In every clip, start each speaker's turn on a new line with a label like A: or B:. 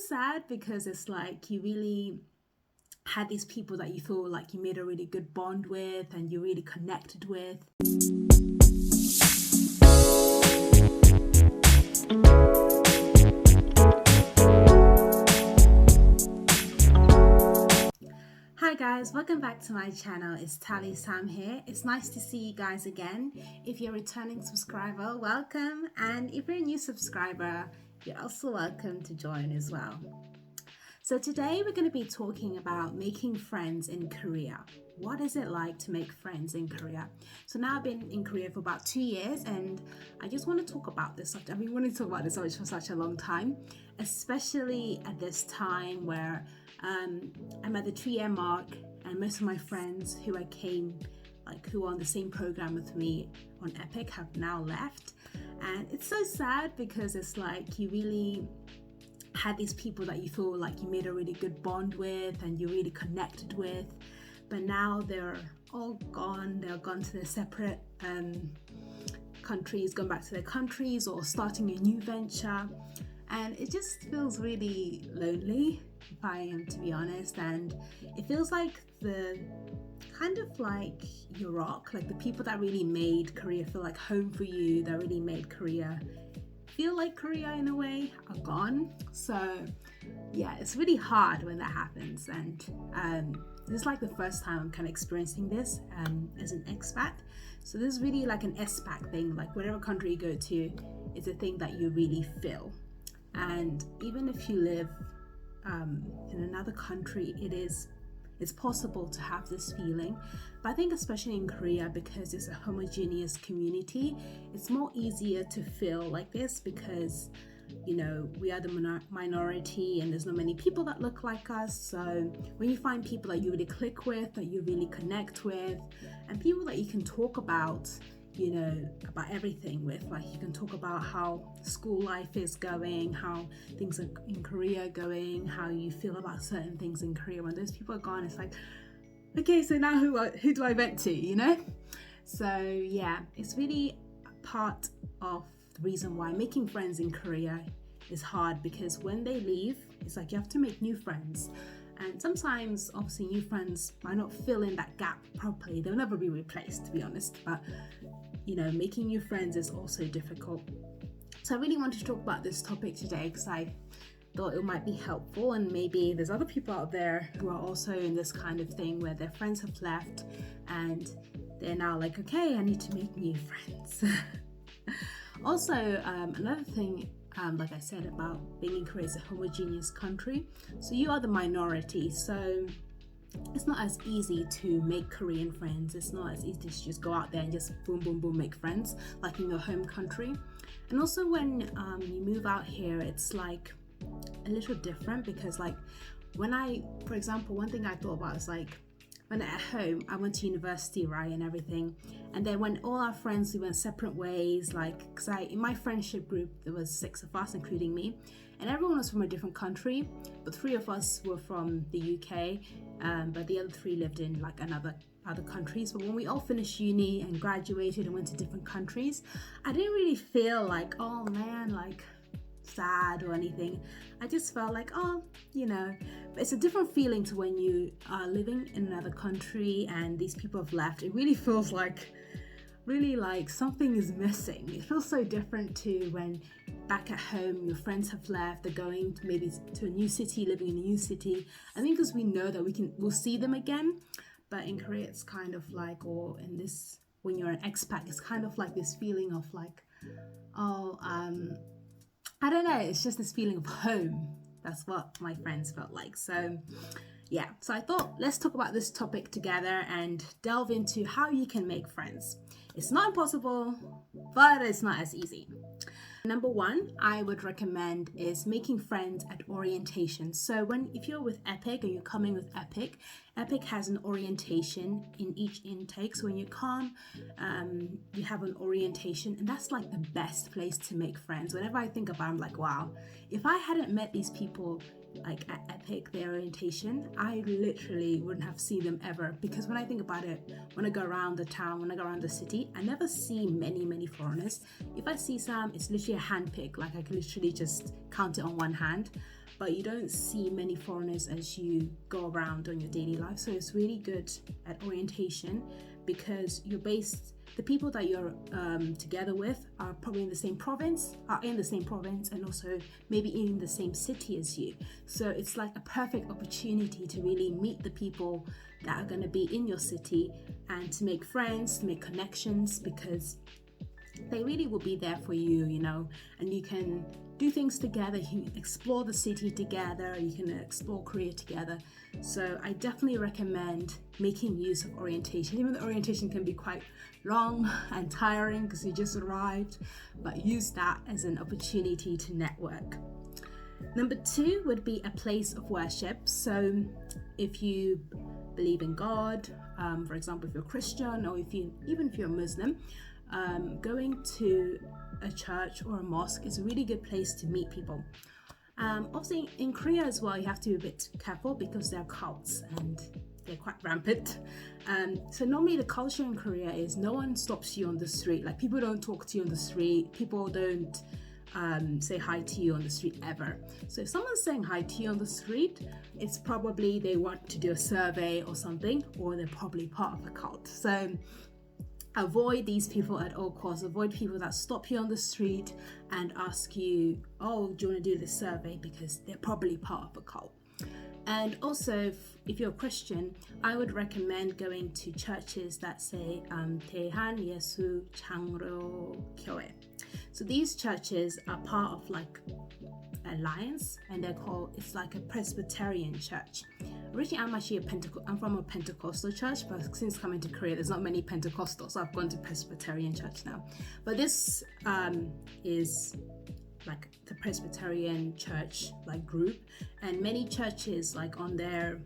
A: sad because it's like you really had these people that you feel like you made a really good bond with and you really connected with. Hi guys, welcome back to my channel. It's Tally Sam here. It's nice to see you guys again. If you're a returning subscriber, welcome, and if you're a new subscriber, you're also welcome to join as well. So today we're going to be talking about making friends in Korea. What is it like to make friends in Korea? So now I've been in Korea for about 2 years and I just want to talk about this subject. I've been wanting to talk about this subject for such a long time, especially at this time where I'm at the 2-year mark and most of my friends who who are on the same program with me on EPIK have now left. And it's so sad because it's like you really had these people that you feel like you made a really good bond with and you really connected with, but now they're all gone. They're gone to their separate countries, gone back to their countries or starting a new venture, and it just feels really lonely, if I am to be honest. And it feels like the kind of like your rock, like the people that really made Korea feel like home for you, that really made Korea feel like Korea in a way, are gone. So yeah, it's really hard when that happens, and this is like the first time I'm kind of experiencing this as an expat. So this is really like an expat thing, like whatever country you go to, it's a thing that you really feel. And even if you live in another country, it's possible to have this feeling. But I think especially in Korea, because it's a homogeneous community, it's more easier to feel like this because, you know, we are the minority and there's not many people that look like us. So when you find people that you really click with, that you really connect with, and people that you can talk about, you know, about everything with, like you can talk about how school life is going, how things are in Korea going, how you feel about certain things in Korea. When those people are gone, it's like, okay, so now who do I vent to, you know? So yeah, it's really part of the reason why making friends in Korea is hard, because when they leave, it's like you have to make new friends. And sometimes, obviously, new friends might not fill in that gap properly. They'll never be replaced, to be honest. But, you know, making new friends is also difficult. So I really wanted to talk about this topic today because I thought it might be helpful. And maybe there's other people out there who are also in this kind of thing where their friends have left and they're now like, okay, I need to make new friends. Also, another thing, like I said, about being in Korea is a homogeneous country. So you are the minority. So it's not as easy to make Korean friends. It's not as easy to just go out there and just boom, boom, boom, make friends like in your home country. And also when you move out here, it's like a little different because like for example, one thing I thought about is like, when at home, I went to university, right, and everything. And then when all our friends, we went separate ways, like, because in my friendship group, there was 6 of us, including me. And everyone was from a different country, but 3 of us were from the UK, but the other 3 lived in like other countries. But when we all finished uni and graduated and went to different countries, I didn't really feel like, oh man, like sad or anything. I just felt like, oh, you know, it's a different feeling to when you are living in another country and these people have left. It really feels like something is missing. It feels so different to when back at home your friends have left, they're going to maybe to a new city, living in a new city. I think because we know that we'll see them again. But in Korea it's kind of like, or in this, when you're an expat, it's kind of like this feeling of like, oh, I don't know, it's just this feeling of home. That's what my friends felt like. So yeah, so I thought let's talk about this topic together and delve into how you can make friends. It's not impossible, but it's not as easy. Number 1, I would recommend is making friends at orientation. So if you're with EPIK or you're coming with EPIK has an orientation in each intake. So when you come, you have an orientation, and that's like the best place to make friends. Whenever I think about it, I'm like, wow, if I hadn't met these people like at EPIK, their orientation, I literally wouldn't have seen them ever. Because when I think about it, when I go around the town, when I go around the city, I never see many foreigners. If I see some, it's literally a handpick. Like I can literally just count it on one hand. but you don't see many foreigners as you go around on your daily life. So it's really good at orientation because the people that you're together with are probably in the same province, and also maybe in the same city as you. So it's like a perfect opportunity to really meet the people that are going to be in your city and to make friends, to make connections, because they really will be there for you, and you can do things together. You can explore the city together, you can explore Korea together. So I definitely recommend making use of orientation, even though orientation can be quite long and tiring because you just arrived, but use that as an opportunity to network. Number 2 would be a place of worship. So if you believe in God, for example, if you're Christian, or even if you're Muslim, going to a church or a mosque is a really good place to meet people. Obviously in Korea as well, you have to be a bit careful because there are cults and they're quite rampant. So normally the culture in Korea is no one stops you on the street. Like, people don't talk to you on the street. People don't say hi to you on the street ever. So if someone's saying hi to you on the street, it's probably they want to do a survey or something, or they're probably part of a cult. So avoid these people at all costs. Avoid people that stop you on the street and ask you, oh, do you want to do this survey? Because they're probably part of a cult. And also, if you're a Christian, I would recommend going to churches that say 대한 예수 장로 교회. So these churches are part of like alliance, and it's like a Presbyterian church. Originally, I'm from a Pentecostal church, but since coming to Korea, there's not many Pentecostals, so I've gone to Presbyterian church now. But this is like the Presbyterian church like group, and many churches like on their,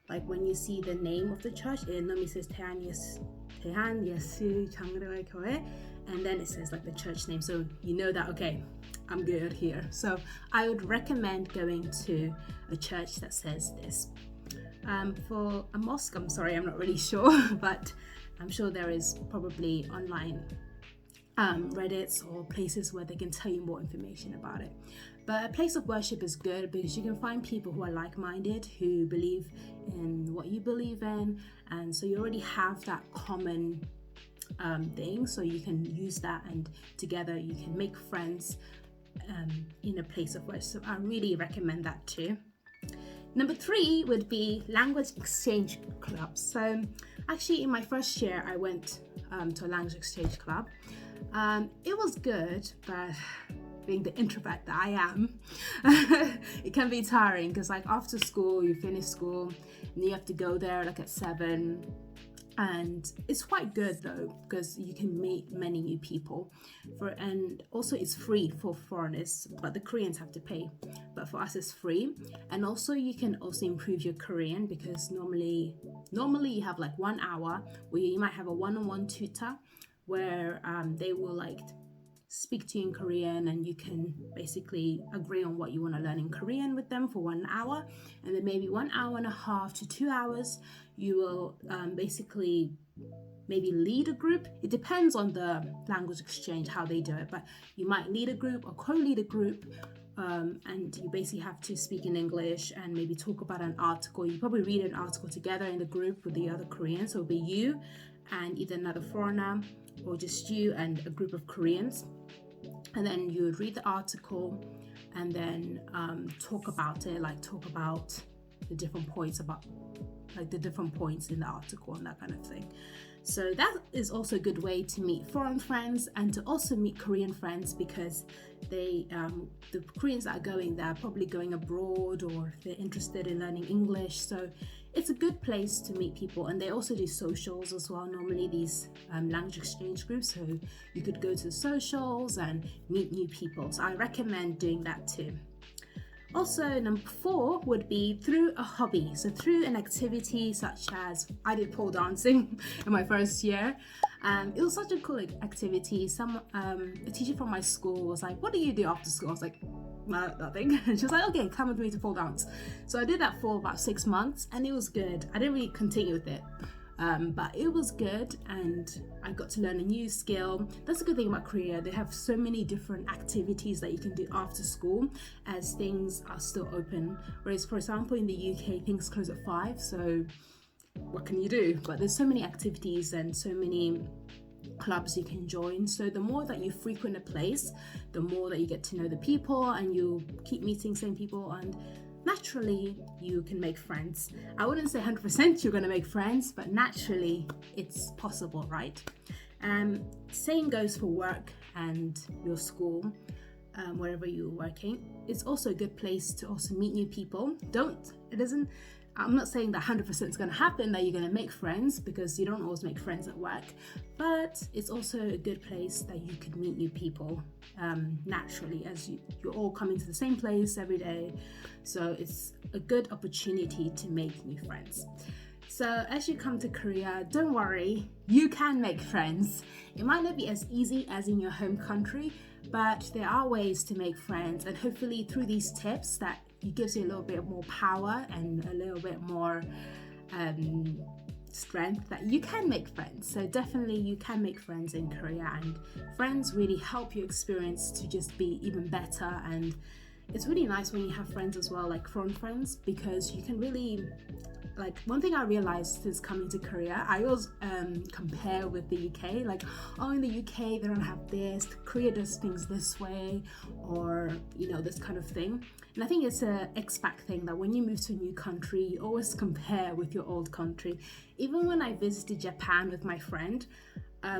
A: like when you see the name of the church, it normally says 대한 예수 장로 교회, and then it says like the church name, so you know that, okay, I'm good here. So I would recommend going to a church that says this. For a mosque, I'm sorry, I'm not really sure, but I'm sure there is probably online Reddits or places where they can tell you more information about it. But a place of worship is good because you can find people who are like-minded, who believe in what you believe in, and so you already have that common thing, so you can use that, and together you can make friends in a place of worship. So I really recommend that too. Number 3 would be language exchange clubs. So actually in my first year, I went to a language exchange club. It was good, but being the introvert that I am, it can be tiring because like after school, you finish school and you have to go there like at 7. And it's quite good though because you can meet many new people, and also it's free for foreigners, but the Koreans have to pay, but for us it's free. And also you can also improve your Korean because normally you have like 1 hour where you might have a one-on-one tutor where they will like speak to you in Korean, and you can basically agree on what you want to learn in Korean with them for 1 hour, and then maybe 1.5 hours to 2 hours you will basically maybe lead a group. It depends on the language exchange how they do it, but you might lead a group or co-lead a group, and you basically have to speak in English and maybe talk about an article. You probably read an article together in the group with the other Koreans, so it'll be you and either another foreigner or just you and a group of Koreans. And then you would read the article and then talk about it, like talk about the different points in the article and that kind of thing. So that is also a good way to meet foreign friends and to also meet Korean friends, because the Koreans that are going there are probably going abroad or they're interested in learning English. So it's a good place to meet people, and they also do socials as well, normally these language exchange groups, so you could go to the socials and meet new people. So I recommend doing that too. Also, number 4 would be through a hobby. So through an activity such as, I did pole dancing in my first year. It was such a cool activity. A teacher from my school was like, what do you do after school? I was like, nothing. And she was like, okay, come with me to pole dance. So I did that for about 6 months and it was good. I didn't really continue with it But it was good, and I got to learn a new skill. That's a good thing about Korea. They have so many different activities that you can do after school as things are still open. Whereas, for example, in the UK, things close at 5, so what can you do? But there's so many activities and so many clubs you can join. So the more that you frequent a place, the more that you get to know the people, and you keep meeting same people, and naturally you can make friends. I wouldn't say 100% you're going to make friends, but naturally it's possible, right? Same goes for work and your school. Wherever you're working, it's also a good place to also meet new people. I'm not saying that 100% is going to happen, that you're going to make friends, because you don't always make friends at work, but it's also a good place that you could meet new people naturally, as you're all coming to the same place every day. So it's a good opportunity to make new friends. So as you come to Korea, don't worry, you can make friends. It might not be as easy as in your home country, but there are ways to make friends, and hopefully through these tips that it gives you a little bit more power and a little bit more strength, that you can make friends. So definitely you can make friends in Korea, and friends really help your experience to just be even better. And it's really nice when you have friends as well, like foreign friends, because you can really, like, one thing I realized is coming to Korea, I always compare with the UK, like, oh, in the UK they don't have this, Korea does things this way, or this kind of thing. And I think it's a expat thing, that when you move to a new country, you always compare with your old country. Even when I visited Japan with my friend,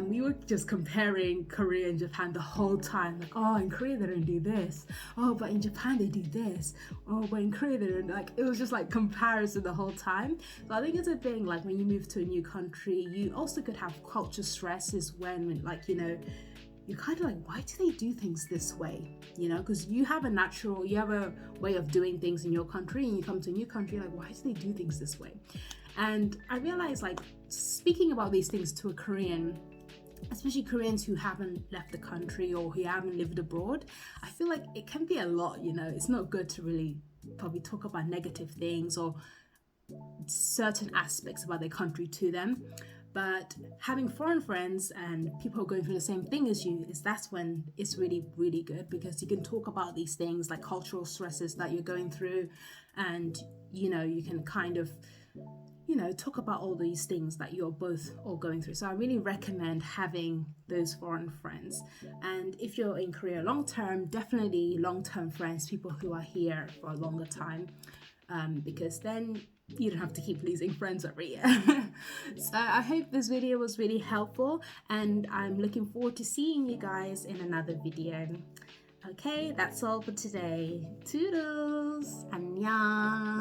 A: we were just comparing Korea and Japan the whole time. Like, oh, in Korea they don't do this. Oh, but in Japan they do this. Oh, but in Korea they don't. Like, it was just like comparison the whole time. So I think it's a thing, like, when you move to a new country, you also could have culture stresses when, like, you're kind of like, why do they do things this way? Because you have a way of doing things in your country, and you come to a new country, like, why do they do things this way? And I realized, like, speaking about these things to a Korean, especially Koreans who haven't left the country or who haven't lived abroad, I feel like it can be a lot. It's not good to really probably talk about negative things or certain aspects about their country to them. But having foreign friends and people who are going through the same thing as you, that's when it's really, really good, because you can talk about these things, like cultural stresses that you're going through, and you can kind of talk about all these things that you're both all going through. So I really recommend having those foreign friends. And if you're in Korea long term, definitely long term friends, people who are here for a longer time, because then you don't have to keep losing friends every year. So I hope this video was really helpful, and I'm looking forward to seeing you guys in another video. Okay, that's all for today. Toodles! 안녕!